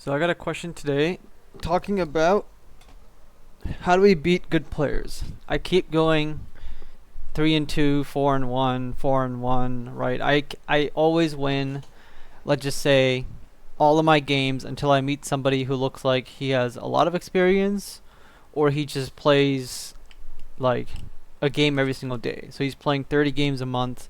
So I got a question today talking about how do we beat good players. I keep going 3-2, 4-1, 4-1, right? I always win, let's just say, all of my games until I meet somebody who looks like he has a lot of experience or he just plays like a game every single day. So he's playing 30 games a month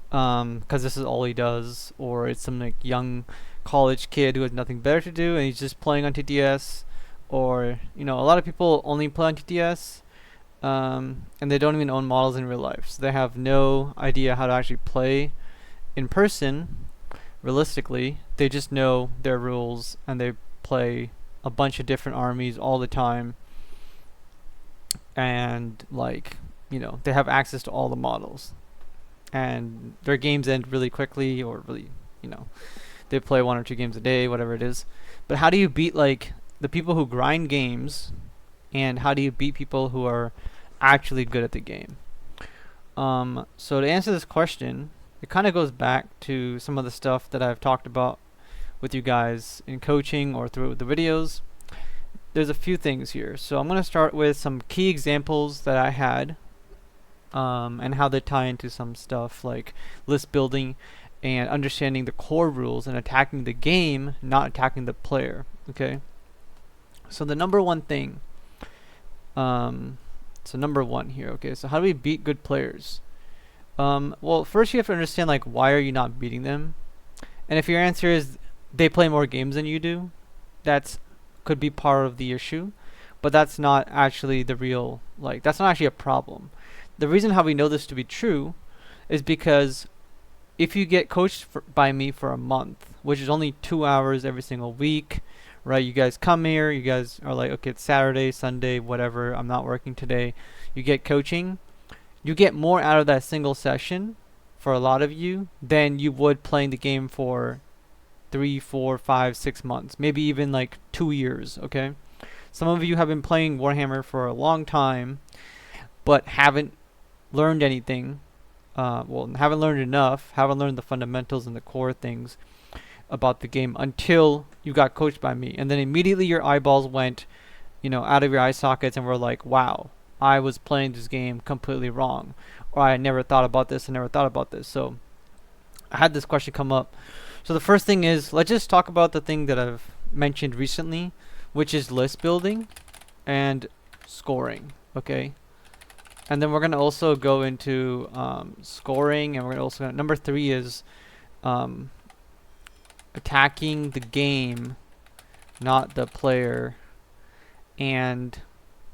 because this is all he does, or it's some like young college kid who has nothing better to do and he's just playing on TTS, or a lot of people only play on TTS, and they don't even own models in real life, so they have no idea how to actually play in person. Realistically, they just know their rules and they play a bunch of different armies all the time, and they have access to all the models and their games end really quickly, or really, you know, they play 1 or 2 games a day, whatever it is. But how do you beat the people who grind games, and how do you beat people who are actually good at the game? So to answer this question, it kind of goes back to some of the stuff that I've talked about with you guys in coaching or through the videos. There's a few things here. So I'm going to start with some key examples that I had, and how they tie into some stuff like list building and understanding the core rules and attacking the game, not attacking the player. Okay. So the number one thing, number one here. Okay. So how do we beat good players? Well, first you have to understand why are you not beating them, and if your answer is they play more games than you do, that's could be part of the issue, but that's not actually the real that's not actually a problem. The reason how we know this to be true is because if you get coached by me for a month, which is only 2 hours every single week, right? You guys come here, you guys are like, okay, it's Saturday, Sunday, whatever, I'm not working today. You get coaching, you get more out of that single session for a lot of you than you would playing the game for 3, 4, 5, 6 months, maybe even 2 years, okay? Some of you have been playing Warhammer for a long time, but haven't learned anything, haven't learned enough, haven't learned the fundamentals and the core things about the game until you got coached by me, and then immediately your eyeballs went, out of your eye sockets, and were like, wow, I was playing this game completely wrong, or I never thought about this, So I had this question come up. So the first thing is, let's just talk about the thing that I've mentioned recently, which is list building and scoring, okay? And then we're going to also go into scoring, and we're going to also, number 3 is attacking the game, not the player. And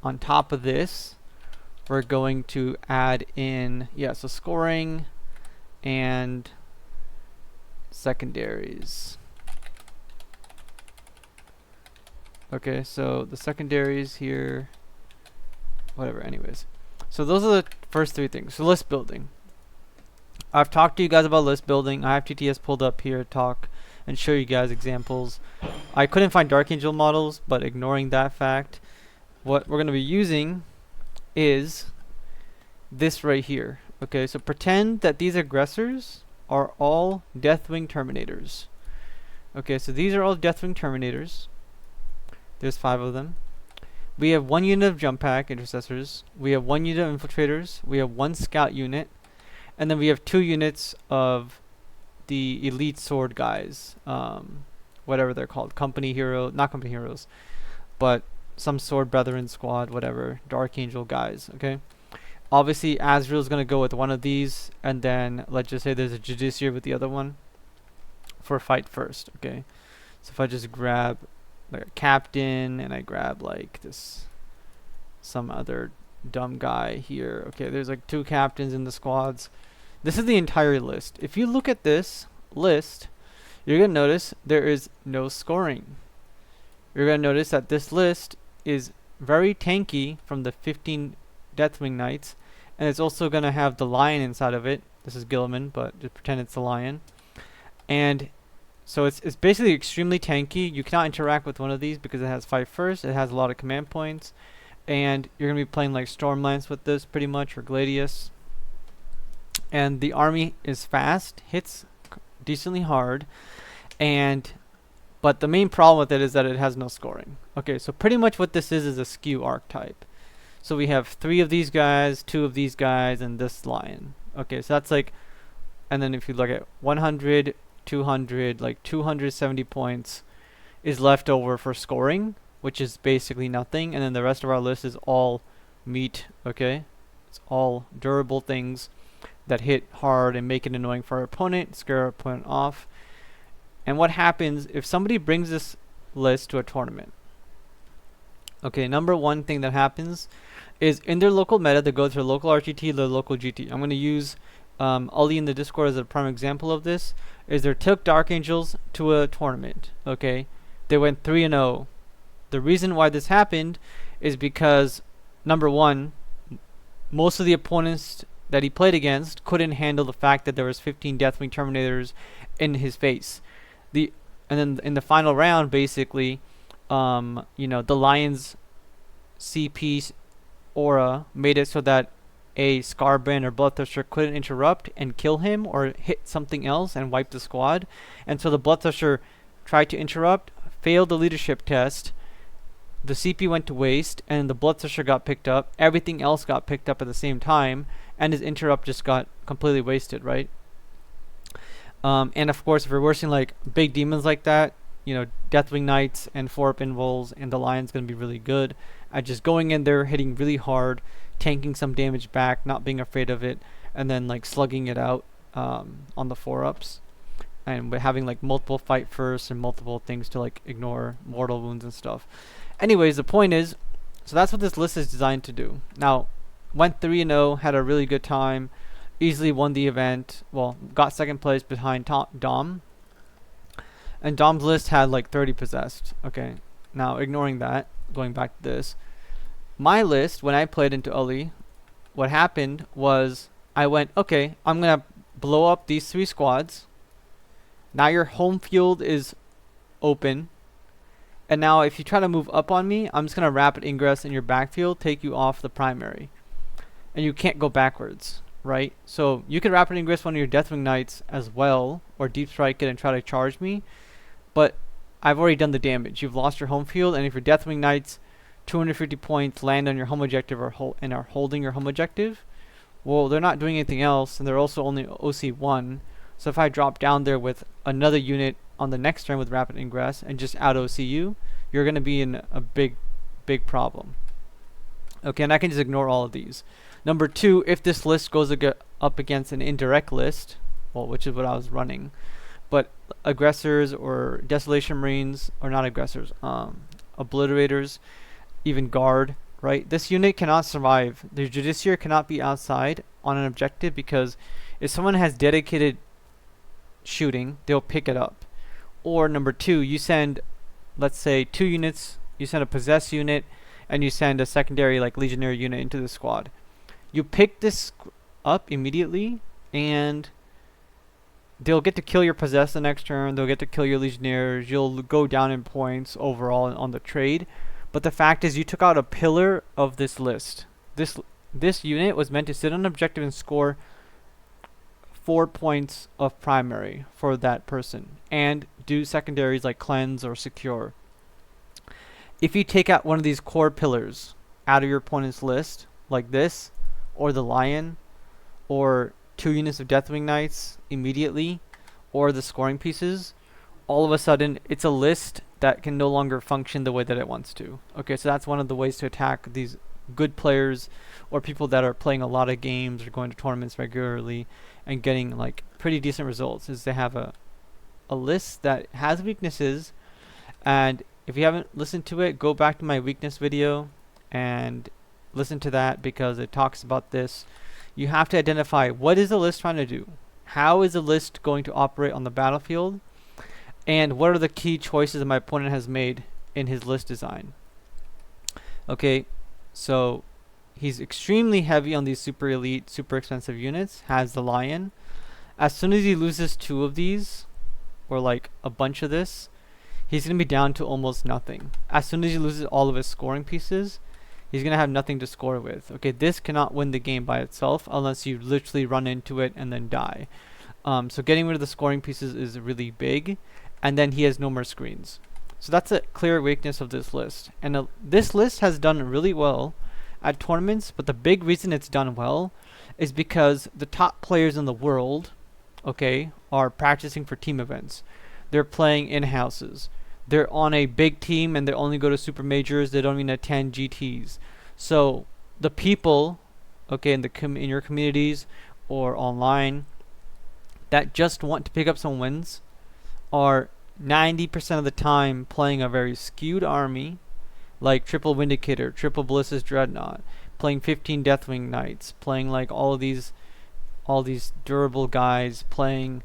on top of this, we're going to add in, so scoring and secondaries. Okay, so the secondaries here, whatever, anyways. So those are the first 3 things. So list building. I've talked to you guys about list building. I have TTS pulled up here to talk and show you guys examples. I couldn't find Dark Angel models, but ignoring that fact, what we're going to be using is this right here. Okay, so pretend that these aggressors are all Deathwing Terminators. Okay, so these are all Deathwing Terminators. There's 5 of them. We have 1 unit of jump pack intercessors. We have 1 unit of infiltrators. We have 1 scout unit, and then we have 2 units of the elite sword guys, whatever they're called, company hero, not company heroes, but some sword brethren squad, whatever, Dark Angel guys. Okay, obviously Azrael is going to go with one of these, and then let's just say there's a Judiciary with the other one for fight first. Okay, so if I just grab a captain, and I grab some other dumb guy here. Okay, there's 2 captains in the squads. This is the entire list. If you look at this list, you're going to notice there is no scoring. You're going to notice that this list is very tanky from the 15 Deathwing Knights, and it's also going to have the lion inside of it. This is Gilliman, but just pretend it's the lion. And so it's basically extremely tanky. You cannot interact with one of these because it has fight first. It has a lot of command points, and you're going to be playing Stormlance with this pretty much, or Gladius. And the army is fast, hits decently hard, and But the main problem with it is that it has no scoring. Okay, so pretty much what this is a skew archetype. So we have 3 of these guys, 2 of these guys, and this lion. Okay, so that's like, and then if you look at 100, 200, like 270 points is left over for scoring, which is basically nothing. And then the rest of our list is all meat, okay? It's all durable things that hit hard and make it annoying for our opponent, scare our opponent off. And what happens if somebody brings this list to a tournament? Okay, number one thing that happens is in their local meta, they go to their local RGT, their local GT. I'm going to use Ali in the Discord as a prime example of this. Is they took Dark Angels to a tournament. Okay, they went 3-0. The reason why this happened is because number one, most of the opponents that he played against couldn't handle the fact that there was 15 Deathwing Terminators in his face. And then in the final round, basically, the Lion's CP aura made it so that a Scarbrand or Bloodthirster couldn't interrupt and kill him or hit something else and wipe the squad. And so the Bloodthirster tried to interrupt, failed the leadership test. The CP went to waste, and the Bloodthirster got picked up. Everything else got picked up at the same time, and his interrupt just got completely wasted, right? And of course, if we're versing like big demons like that, Deathwing Knights and 4-up Invols and the Lion's going to be really good at just going in there, hitting really hard, tanking some damage back, not being afraid of it, and then like slugging it out on the 4-ups. And having like multiple fight first and multiple things to like ignore mortal wounds and stuff. Anyways, the point is, so that's what this list is designed to do. Now, went 3-0, had a really good time, easily won the event. Well, got second place behind Dom. And Dom's list had like 30 possessed. Okay, now ignoring that, going back to this. My list, when I played into Ali, what happened was I went, okay, I'm going to blow up these 3 squads. Now your home field is open. And now if you try to move up on me, I'm just going to rapid ingress in your backfield, take you off the primary. And you can't go backwards, right? So you can rapid ingress one of your Deathwing Knights as well, or deep strike it and try to charge me. But I've already done the damage. You've lost your home field, and if your Deathwing Knights 250 points land on your home objective and are holding your home objective, well, they're not doing anything else, and they're also only OC1. So if I drop down there with another unit on the next turn with rapid ingress and just out OCU, you're going to be in a big problem. Okay, and I can just ignore all of these. Number 2, if this list goes up against an indirect list, well, which is what I was running, but aggressors or Desolation Marines, or not aggressors, obliterators, even guard, right? This unit cannot survive. The Justiciar cannot be outside on an objective because if someone has dedicated shooting, they'll pick it up. Or number 2, you send, let's say, 2 units, you send a possessed unit, and you send a secondary like legionary unit into the squad. You pick this up immediately, and they'll get to kill your possessed the next turn, they'll get to kill your legionnaires, you'll go down in points overall on the trade. But the fact is, you took out a pillar of this list. This unit was meant to sit on an objective and score 4 points of primary for that person, and do secondaries like cleanse or secure. If you take out one of these core pillars out of your opponent's list, like this, or the Lion, or 2 units of Deathwing Knights immediately, or the scoring pieces, all of a sudden it's a list that can no longer function the way that it wants to. Okay, so that's one of the ways to attack these good players or people that are playing a lot of games or going to tournaments regularly and getting like pretty decent results, is they have a list that has weaknesses. And if you haven't listened to it, go back to my weakness video and listen to that, because it talks about this. You have to identify, what is the list trying to do? How is the list going to operate on the battlefield? And what are the key choices that my opponent has made in his list design? Okay, so he's extremely heavy on these super elite, super expensive units, has the Lion. As soon as he loses 2 of these, or like a bunch of this, he's going to be down to almost nothing. As soon as he loses all of his scoring pieces, he's going to have nothing to score with. Okay, this cannot win the game by itself unless you literally run into it and then die. So getting rid of the scoring pieces is really big. and then he has no more screens. So that's a clear weakness of this list. And this list has done really well at tournaments, but the big reason it's done well is because the top players in the world, okay, are practicing for team events. They're playing in houses. They're on a big team and they only go to super majors. They don't even attend GTs. So the people, okay, in your communities or online that just want to pick up some wins are 90% of the time playing a very skewed army, like triple Vindicator, triple Ballista's Dreadnought, playing 15 Deathwing Knights, playing like all these durable guys, playing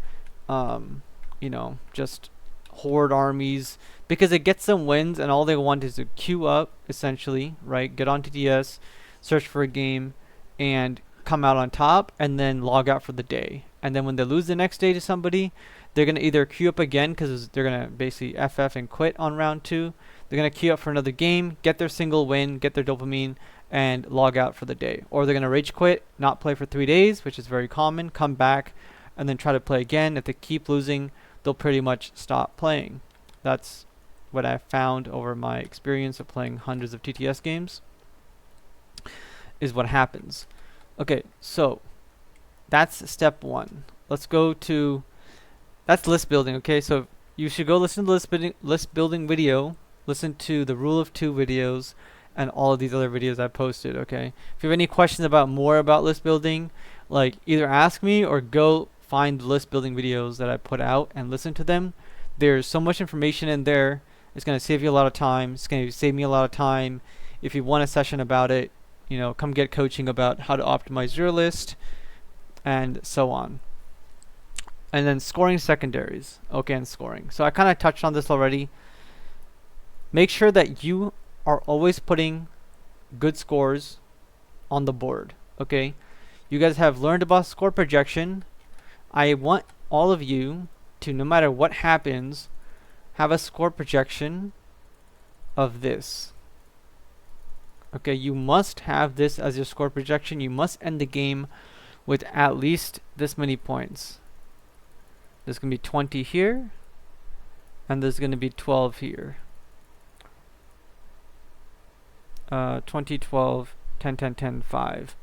just horde armies, because it gets them wins and all they want is to queue up, essentially, right? Get on TTS, search for a game, and come out on top, and then log out for the day. And then when they lose the next day to somebody, they're going to either queue up again because they're going to basically FF and quit on round 2. They're going to queue up for another game, get their single win, get their dopamine, and log out for the day. Or they're going to rage quit, not play for 3 days, which is very common, come back, and then try to play again. If they keep losing, they'll pretty much stop playing. That's what I've found over my experience of playing hundreds of TTS games, is what happens. Okay, so that's step 1. Let's go to, that's list building, okay? So you should go listen to the list building video, listen to the rule of 2 videos, and all of these other videos I posted, okay? If you have any questions about more about list building, like either ask me or go find the list building videos that I put out and listen to them. There's so much information in there. It's going to save you a lot of time. It's going to save me a lot of time. If you want a session about it, come get coaching about how to optimize your list and so on. And then scoring secondaries. Okay, and scoring. So I kind of touched on this already. Make sure that you are always putting good scores on the board. Okay? You guys have learned about score projection. I want all of you to, no matter what happens, have a score projection of this. Okay, you must have this as your score projection. You must end the game with at least this many points. There's going to be 20 here, and there's going to be 12 here. 20, 12, 10, 10, 10, 5.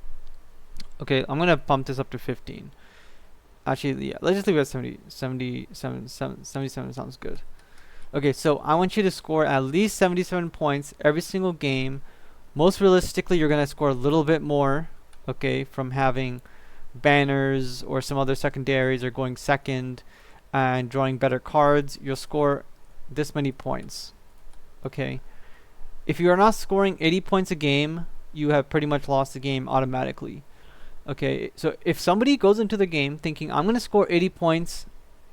Okay, I'm going to bump this up to 15. Actually, yeah, let's just leave it at 70, 77 sounds good. Okay, so I want you to score at least 77 points every single game. Most realistically, you're going to score a little bit more, okay, from having banners or some other secondaries or going second and drawing better cards. You'll score this many points, okay? If you are not scoring 80 points a game, you have pretty much lost the game automatically. Okay, so if somebody goes into the game thinking, I'm going to score 80 points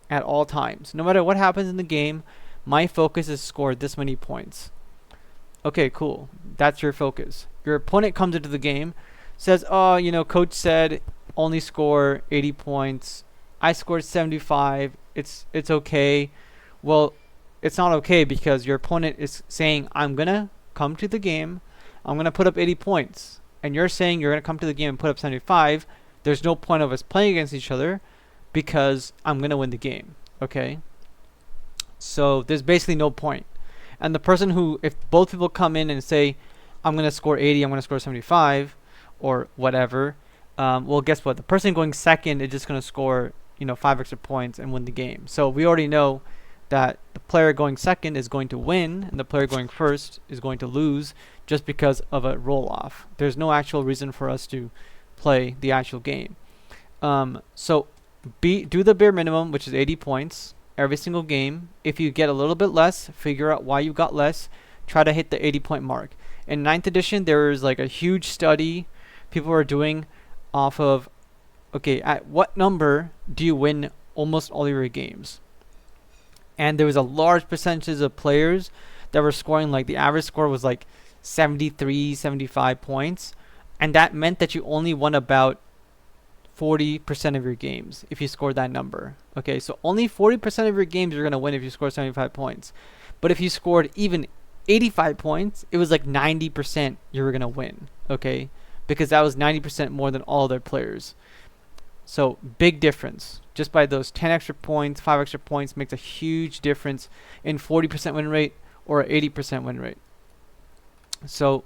at all times, no matter what happens in the game, my focus is score this many points. Okay, cool. That's your focus. Your opponent comes into the game, says, oh, coach said only score 80 points. I scored 75. It's okay. Well, it's not okay because your opponent is saying, I'm going to come to the game. I'm going to put up 80 points. And you're saying you're going to come to the game and put up 75, there's no point of us playing against each other because I'm going to win the game, okay? So there's basically no point. And the person who, if both people come in and say, I'm going to score 80, I'm going to score 75, or whatever, well, guess what? The person going second is just going to score, 5 extra points and win the game. So we already know that the player going second is going to win and the player going first is going to lose just because of a roll-off. There's no actual reason for us to play the actual game. So do the bare minimum, which is 80 points every single game. If you get a little bit less, figure out why you got less. Try to hit the 80-point mark. In 9th edition, there is like a huge study people are doing off of, okay, at what number do you win almost all your games? And there was a large percentage of players that were scoring, like the average score was like 73, 75 points. And that meant that you only won about 40% of your games if you scored that number. Okay, so only 40% of your games you're going to win if you score 75 points. But if you scored even 85 points, it was like 90% you were going to win. Okay, because that was 90% more than all other players. So big difference. Just by those 10 extra points, 5 extra points makes a huge difference in 40% win rate or 80% win rate. So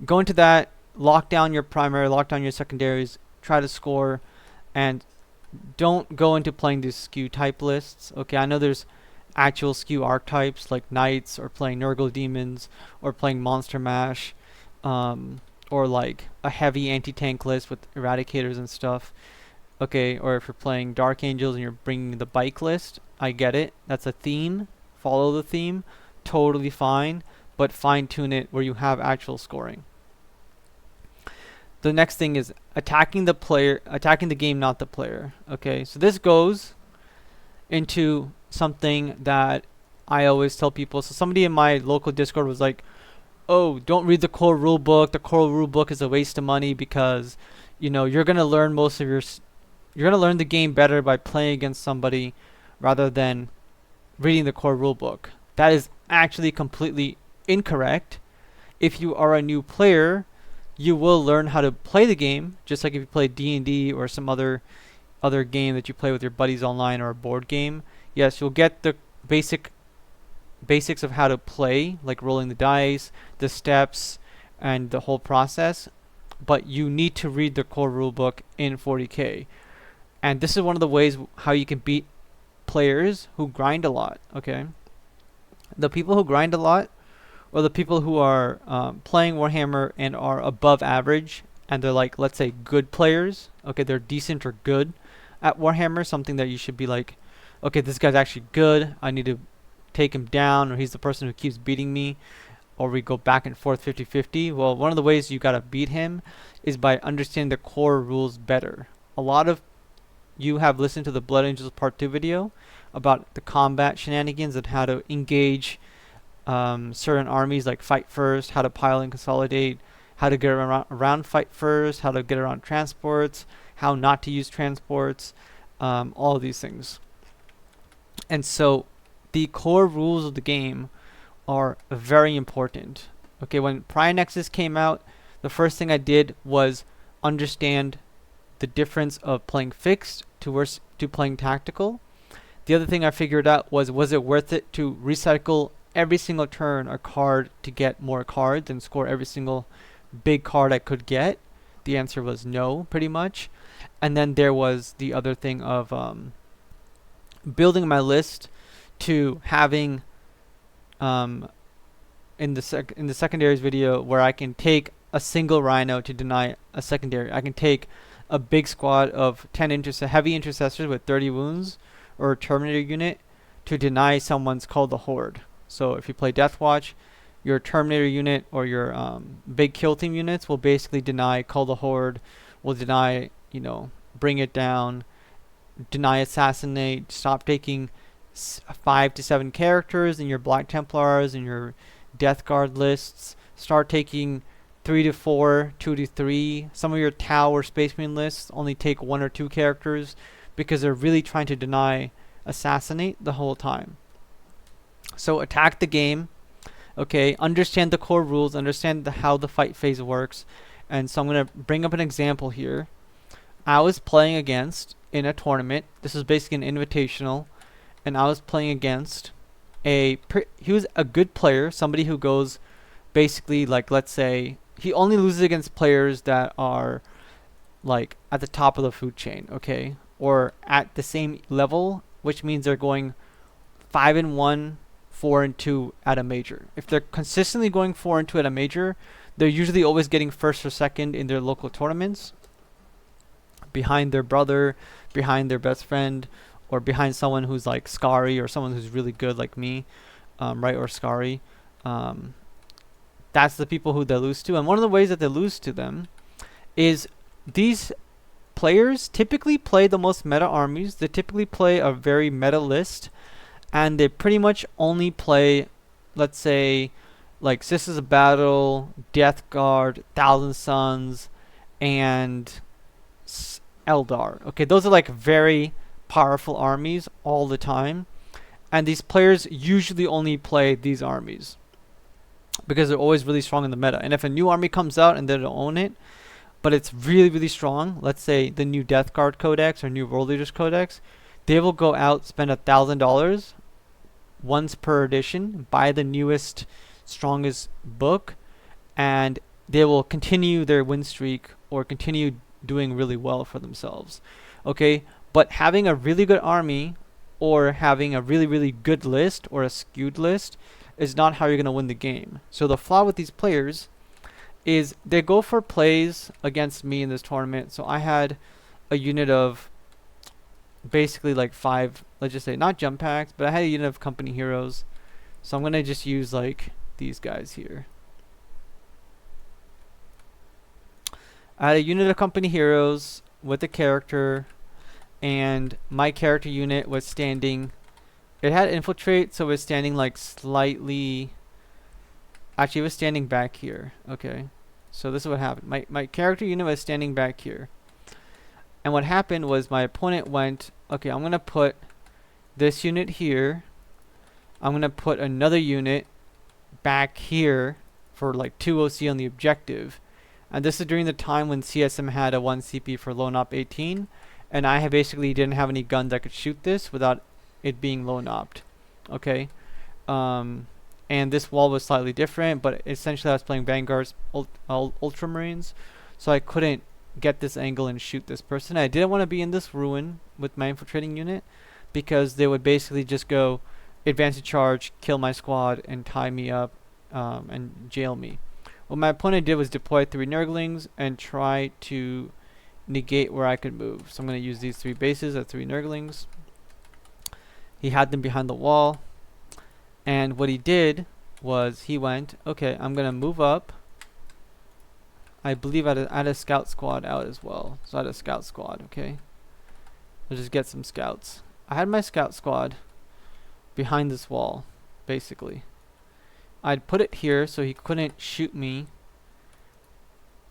go into that, lock down your primary, lock down your secondaries, try to score, and don't go into playing these skew type lists. Okay, I know there's actual skew archetypes like knights, or playing Nurgle demons, or playing monster mash, or like a heavy anti-tank list with eradicators and stuff. Okay, or if you're playing Dark Angels and you're bringing the bike list, I get it. That's a theme. Follow the theme. Totally fine. But fine tune it where you have actual scoring. The next thing is attacking the game, not the player. Okay, so this goes into something that I always tell people. So somebody in my local Discord was like, "Oh, don't read the core rulebook. The core rulebook is a waste of money because, you're gonna learn you're gonna learn the game better by playing against somebody rather than reading the core rulebook." That is actually completely incorrect. If you are a new player, you will learn how to play the game, just like if you play D&D or some other game that you play with your buddies online, or a board game. Yes, you'll get the basics of how to play, like rolling the dice, the steps, and the whole process, but you need to read the core rulebook in 40k. And this is one of the ways how you can beat players who grind a lot. Okay, the people who grind a lot, or the people who are playing Warhammer and are above average, and they're like, let's say, good players. Okay, they're decent or good at Warhammer, something that you should be like, okay, this guy's actually good, I need to take him down, or he's the person who keeps beating me, or we go back and forth 50-50. Well, one of the ways you gotta beat him is by understanding the core rules better. A lot of you have listened to the Blood Angels Part 2 video about the combat shenanigans and how to engage certain armies, like fight first, how to pile and consolidate, how to get around fight first, how to get around transports, how not to use transports, all of these things. And so the core rules of the game are very important. Okay, when Pry Nexus came out, the first thing I did was understand the difference of playing fixed to playing tactical. The other thing I figured out was it worth it to recycle every single turn a card to get more cards and score every single big card I could get? The answer was no, pretty much. And then there was the other thing of building my list to having in the secondaries video, where I can take a single rhino to deny a secondary. I can take a big squad of 10 heavy intercessors with 30 wounds, or a Terminator unit, to deny someone's called the Horde. So if you play Deathwatch, your Terminator unit or your big kill team units will basically deny Call the Horde, will deny, bring it down, deny assassinate, stop taking 5 to 7 characters in your Black Templars and your Death Guard lists, start taking 3 to 4, 2 to 3. Some of your Tau or Space Marine lists only take 1 or 2 characters because they're really trying to deny assassinate the whole time. So attack the game, okay, understand the core rules, understand how the fight phase works. And so I'm going to bring up an example here. I was playing against, in a tournament, this is basically an invitational, and I was playing against he was a good player, somebody who goes basically, like, let's say, he only loses against players that are like at the top of the food chain, okay, or at the same level, which means they're going 5-1, 4-2 at a major. If they're consistently going 4-2 at a major, they're usually always getting first or second in their local tournaments, behind their brother, behind their best friend, or behind someone who's like Scary, or someone who's really good like me, right, or Scary. That's the people who they lose to. And one of the ways that they lose to them is these players typically play the most meta armies. They typically play a very meta list, and they pretty much only play, let's say, like Sisters of Battle, Death Guard, Thousand Suns, and Eldar. Okay, those are like very powerful armies all the time, and these players usually only play these armies because they're always really strong in the meta. And if a new army comes out and they don't own it, but it's really, really strong, let's say the new Death Guard Codex or new World Leaders Codex, they will go out, spend $1,000 once per edition, buy the newest, strongest book, and they will continue their win streak or continue doing really well for themselves. Okay, but having a really good army or having a really, really good list or a skewed list is not how you're going to win the game. So the flaw with these players is they go for plays against me in this tournament. So I had a unit of basically like 5, let's just say, not jump packs, but I had a unit of company heroes. So I'm going to just use like these guys here. I had a unit of company heroes with a character, and my character unit was standing, it had infiltrate, so it was standing like slightly, actually it was standing back here. Okay, so this is what happened. My character unit was standing back here, and what happened was my opponent went, okay, I'm gonna put this unit here, I'm gonna put another unit back here for like 2 OC on the objective. And this is during the time when CSM had a 1 CP for lone op 18, and I basically didn't have any guns that could shoot this without it being lone opt. Okay, and this wall was slightly different, but essentially I was playing Vanguard's Ultramarines, so I couldn't get this angle and shoot this person. I didn't want to be in this ruin with my infiltrating unit because they would basically just go advance a charge, kill my squad, and tie me up and jail me. What my opponent did was deploy 3 Nurglings and try to negate where I could move. So I'm going to use these 3 bases at 3 Nurglings. He had them behind the wall. And what he did was he went, okay, I'm going to move up. I believe I had a scout squad out as well. So I had a scout squad, okay. Let's just get some scouts. I had my scout squad behind this wall, basically. I'd put it here so he couldn't shoot me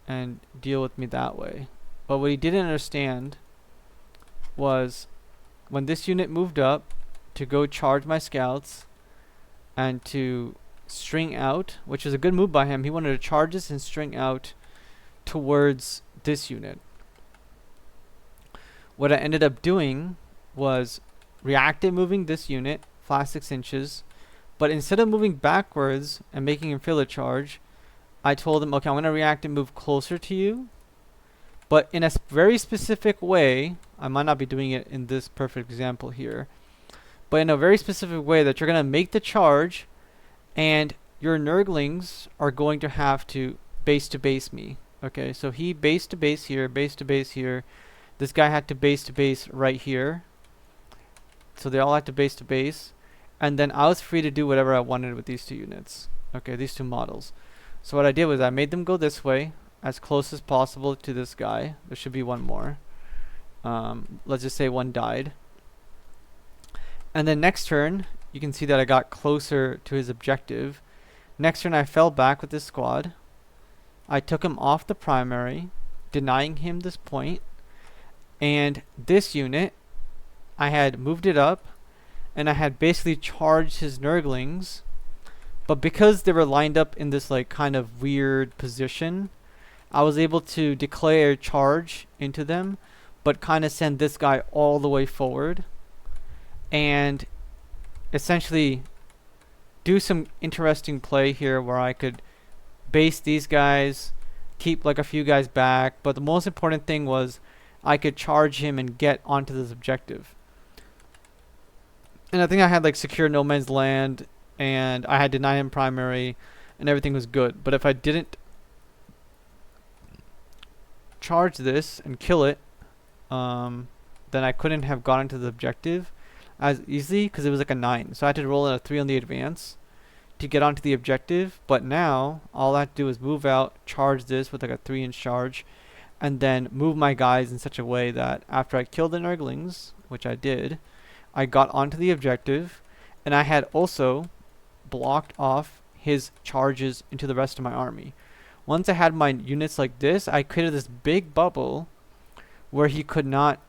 and deal with me that way. But what he didn't understand was when this unit moved up to go charge my scouts and to string out, which is a good move by him. He wanted to charge this and string out towards this unit. What I ended up doing was reactive moving this unit, flash 6 inches, but instead of moving backwards and making him feel a charge, I told him, okay, I'm going to react and move closer to you, but in a very specific way. I might not be doing it in this perfect example here, but in a very specific way that you're going to make the charge, and your Nurglings are going to have to base me. Okay, so he base to base here, base to base here. This guy had to base right here. So they all had to base. And then I was free to do whatever I wanted with these 2 units. Okay, these 2 models. So what I did was I made them go this way, as close as possible to this guy. There should be one more. Let's just say one died. And then next turn, you can see that I got closer to his objective. Next turn I fell back with this squad. I took him off the primary, denying him this point. And this unit, I had moved it up, and I had basically charged his Nurglings, but because they were lined up in this like kind of weird position, I was able to declare charge into them, but kind of send this guy all the way forward, and essentially do some interesting play here where I could base these guys, keep like a few guys back, but the most important thing was I could charge him and get onto this objective. And I think I had like secure no man's land, and I had denied him primary, and everything was good. But if I didn't charge this and kill it, then I couldn't have gotten to the objective as easily because it was like a 9. So I had to roll in a 3 on the advance to get onto the objective. But now all I have to do is move out, charge this with like a 3-inch charge, and then move my guys in such a way that after I killed the Nurglings, which I did, I got onto the objective, and I had also blocked off his charges into the rest of my army. Once I had my units like this, I created this big bubble where he could not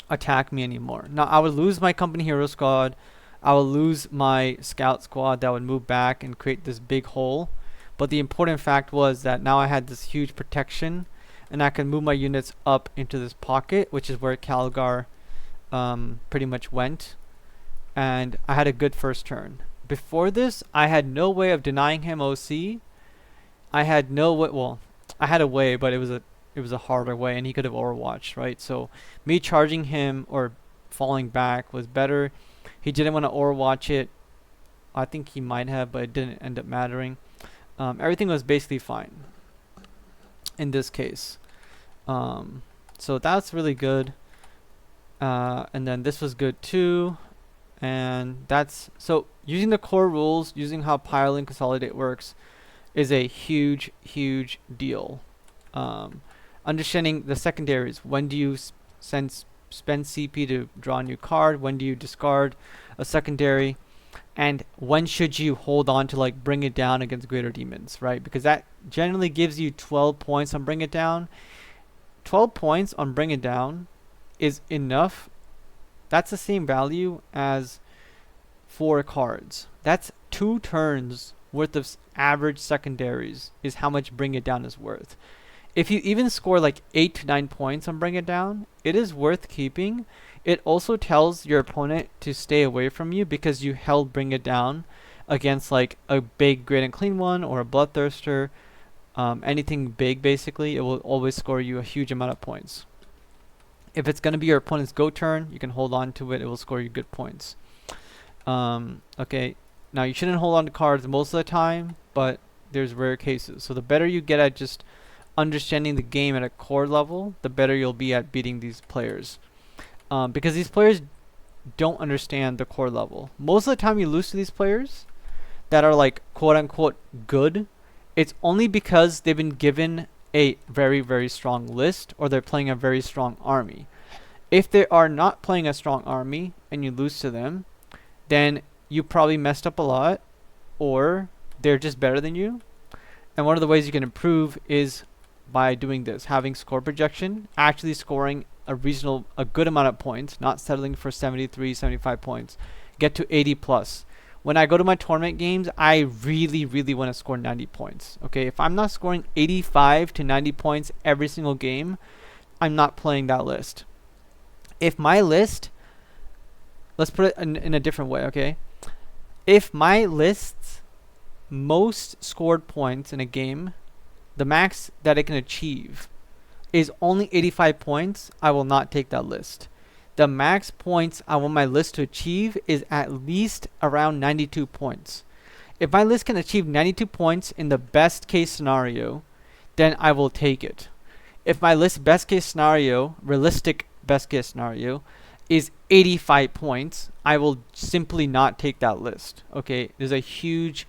attack me anymore. Now, I would lose my company hero squad, I would lose my scout squad that would move back and create this big hole, but the important fact was that now I had this huge protection and I can move my units up into this pocket, which is where Calgar pretty much went, and I had a good first turn. Before this, I had no way of denying him OC. I had no way, well, I had a way, but it was a harder way, and he could have overwatched, right? So me charging him or falling back was better. He didn't want to overwatch it. I think he might have, but it didn't end up mattering. Everything was basically fine in this case. So that's really good. And then this was good too. And that's, so using the core rules, using how Pile and Consolidate works is a huge, huge deal. Understanding the secondaries. When do you spend CP to draw a new card? When do you discard a secondary? And when should you hold on to like bring it down against greater demons, right? Because that generally gives you 12 points on bring it down. 12 points on bring it down is enough. That's the same value as 4 cards. That's 2 turns worth of average secondaries is how much bring it down is worth. If you even score like 8 to 9 points on bring it down, it is worth keeping. It also tells your opponent to stay away from you because you held bring it down against like a big Great and Clean one or a Bloodthirster. Anything big, basically, it will always score you a huge amount of points. If it's going to be your opponent's go turn, you can hold on to it. It will score you good points. Okay, now you shouldn't hold on to cards most of the time, but there's rare cases. So the better you get at just understanding the game at a core level, the better you'll be at beating these players. Because these players don't understand the core level. Most of the time you lose to these players that are like quote unquote good, it's only because they've been given a very, very strong list or they're playing a very strong army. If they are not playing a strong army and you lose to them, then you probably messed up a lot or they're just better than you. And one of the ways you can improve is by doing this, having score projection, actually scoring a good amount of points, not settling for 73, 75 points, get to 80 plus. When I go to my tournament games, I really, really want to score 90 points. Okay, if I'm not scoring 85 to 90 points every single game, I'm not playing that list. If my list, let's put it in a different way, okay? If my list's most scored points in a game, the max that it can achieve is only 85 points, I will not take that list. The max points I want my list to achieve is at least around 92 points. If my list can achieve 92 points in the best case scenario, then I will take it. If my list best case scenario, realistic best case scenario, is 85 points, I will simply not take that list. Okay, there's a huge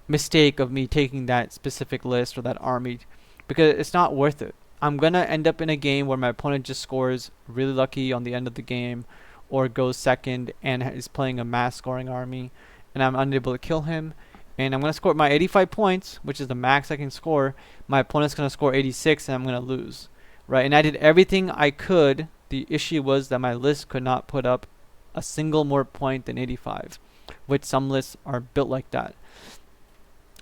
mistake of me taking that specific list or that army because it's not worth it. I'm going to end up in a game where my opponent just scores really lucky on the end of the game or goes second and is playing a mass scoring army and I'm unable to kill him. And I'm going to score my 85 points, which is the max I can score. My opponent's going to score 86 and I'm going to lose. Right? And I did everything I could. The issue was that my list could not put up a single more point than 85, which some lists are built like that.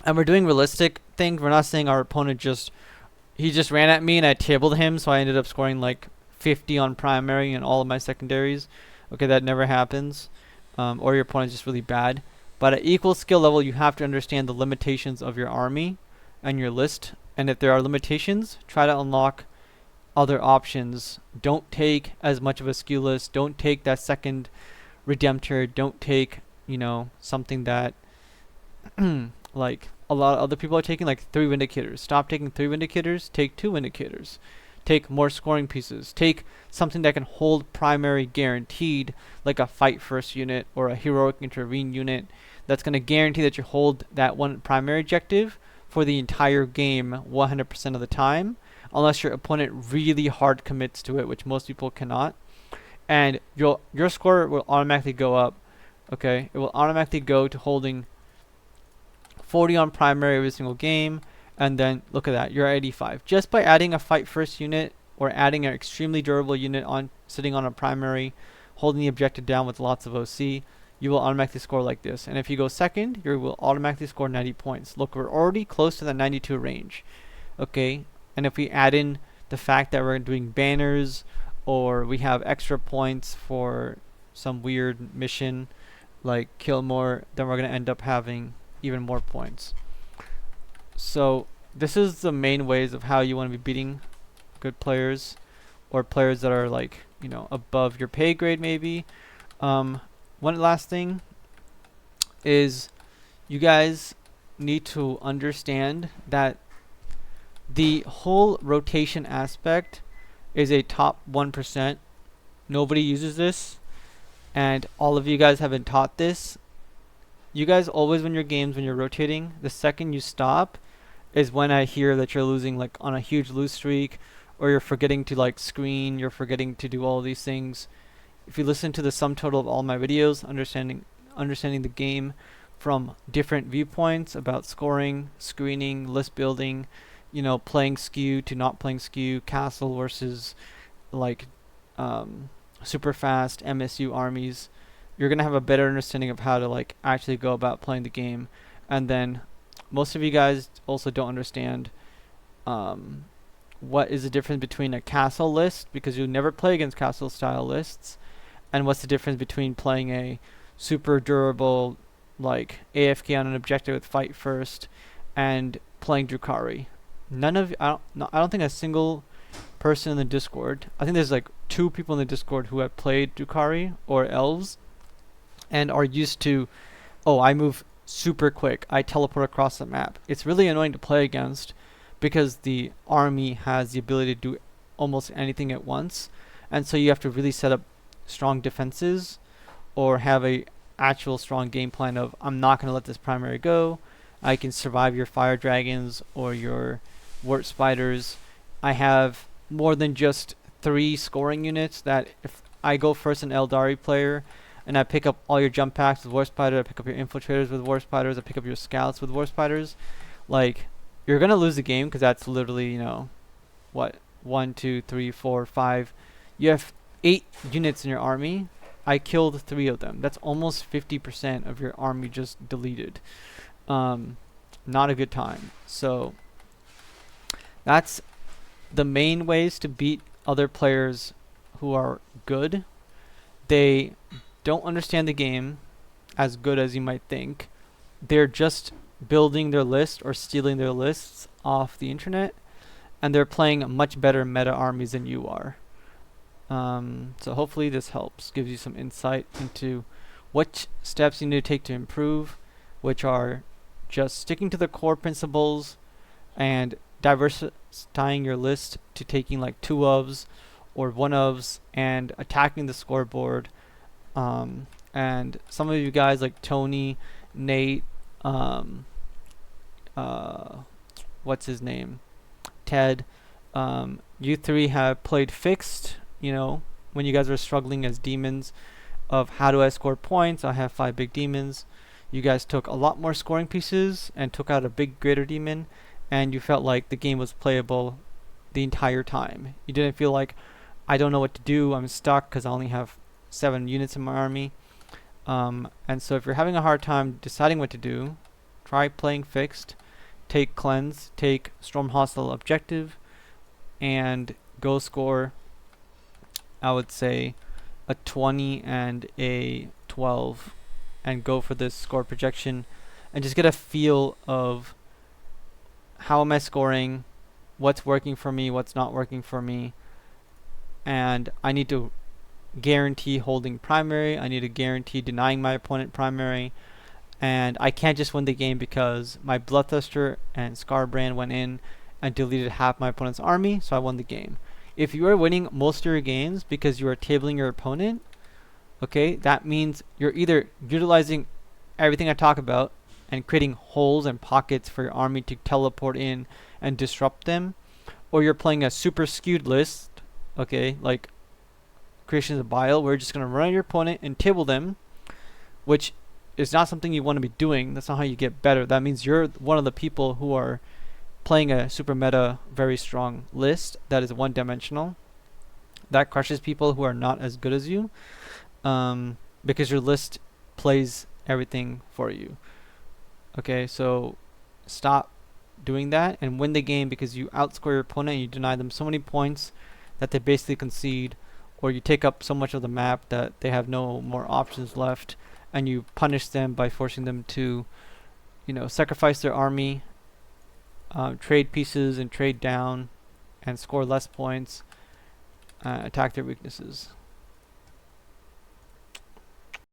And we're doing realistic things. We're not saying our opponent he just ran at me and I tabled him, so I ended up scoring like 50 on primary and all of my secondaries. Okay, that never happens. Or your opponent's just really bad. But at equal skill level, you have to understand the limitations of your army and your list. And if there are limitations, try to unlock other options. Don't take as much of a skew list. Don't take that second Redemptor. Don't take, something that like a lot of other people are taking, like 3 Vindicators. Stop taking 3 Vindicators. Take 2 Vindicators. Take more scoring pieces. Take something that can hold primary guaranteed, like a Fight First unit or a Heroic Intervene unit that's going to guarantee that you hold that one primary objective for the entire game 100% of the time, unless your opponent really hard commits to it, which most people cannot. And your score will automatically go up. Okay, it will automatically go to holding 40 on primary every single game, and then look at that, you're at 85 just by adding a Fight First unit or adding an extremely durable unit on sitting on a primary, holding the objective down with lots of OC. You will automatically score like this, and if you go second, you will automatically score 90 points. Look, we're already close to the 92 range. Okay, and if we add in the fact that we're doing banners, or we have extra points for some weird mission like kill more, then we're going to end up having even more points. So this is the main ways of how you want to be beating good players, or players that are like, you know, above your pay grade maybe. One last thing is you guys need to understand that the whole rotation aspect is a top 1%. Nobody uses this, and all of you guys have been taught this. You guys always win your games when you're rotating. The second you stop is when I hear that you're losing like on a huge lose streak, or you're forgetting to like screen, you're forgetting to do all these things. If you listen to the sum total of all my videos, understanding the game from different viewpoints about scoring, screening, list building, you know, playing skew to not playing skew, castle versus like super fast MSU armies, you're gonna have a better understanding of how to like actually go about playing the game. And then most of you guys also don't understand what is the difference between a castle list, because you never play against castle style lists, and what's the difference between playing a super durable like AFK on an objective with fight first and playing Drukhari. I don't think a single person in the Discord, I think there's like 2 people in the Discord who have played Drukhari or elves and are used to, oh, I move super quick, I teleport across the map. It's really annoying to play against because the army has the ability to do almost anything at once, and so you have to really set up strong defenses or have a actual strong game plan of, I'm not going to let this primary go, I can survive your fire dragons or your wart spiders. I have more than just 3 scoring units that if I go first an Eldari player and I pick up all your jump packs with war spider, I pick up your infiltrators with war spiders, I pick up your scouts with war spiders, like, you're going to lose the game because that's literally, you know, what, 1, 2, 3, 4, 5. You have 8 units in your army. I killed 3 of them. That's almost 50% of your army just deleted. Not a good time. So that's the main ways to beat other players who are good. They don't understand the game as good as you might think. They're just building their list or stealing their lists off the internet, and they're playing much better meta armies than you are. So hopefully this helps, gives you some insight into what steps you need to take to improve, which are just sticking to the core principles and diversifying your list to taking like 2 ofs or 1 ofs and attacking the scoreboard. And some of you guys like Tony, Nate, what's his name, Ted, you 3 have played fixed, you know, when you guys are struggling as demons of how do I score points, I have 5 big demons. You guys took a lot more scoring pieces and took out a big greater demon, and you felt like the game was playable the entire time. You didn't feel like, I don't know what to do, I'm stuck because I only have 7 units in my army. And so if you're having a hard time deciding what to do, try playing fixed, take cleanse, take storm hostile objective, and go score, I would say, a 20 and a 12, and go for this score projection and just get a feel of how am I scoring, what's working for me, what's not working for me. And I need to guarantee holding primary, I need to guarantee denying my opponent primary, and I can't just win the game because my Bloodthirster and Scarbrand went in and deleted half my opponent's army, so I won the game. If you are winning most of your games because you are tabling your opponent, okay, that means you're either utilizing everything I talk about and creating holes and pockets for your army to teleport in and disrupt them, or you're playing a super skewed list, okay, like Creations of Bile, where you're just going to run your opponent and table them, which is not something you want to be doing. That's not how you get better. That means you're one of the people who are playing a super meta, very strong list that is one-dimensional. That crushes people who are not as good as you, because your list plays everything for you. Okay, so stop doing that and win the game because you outscore your opponent and you deny them so many points that they basically concede, or you take up so much of the map that they have no more options left, and you punish them by forcing them to, you know, sacrifice their army, trade pieces and trade down, and score less points, attack their weaknesses.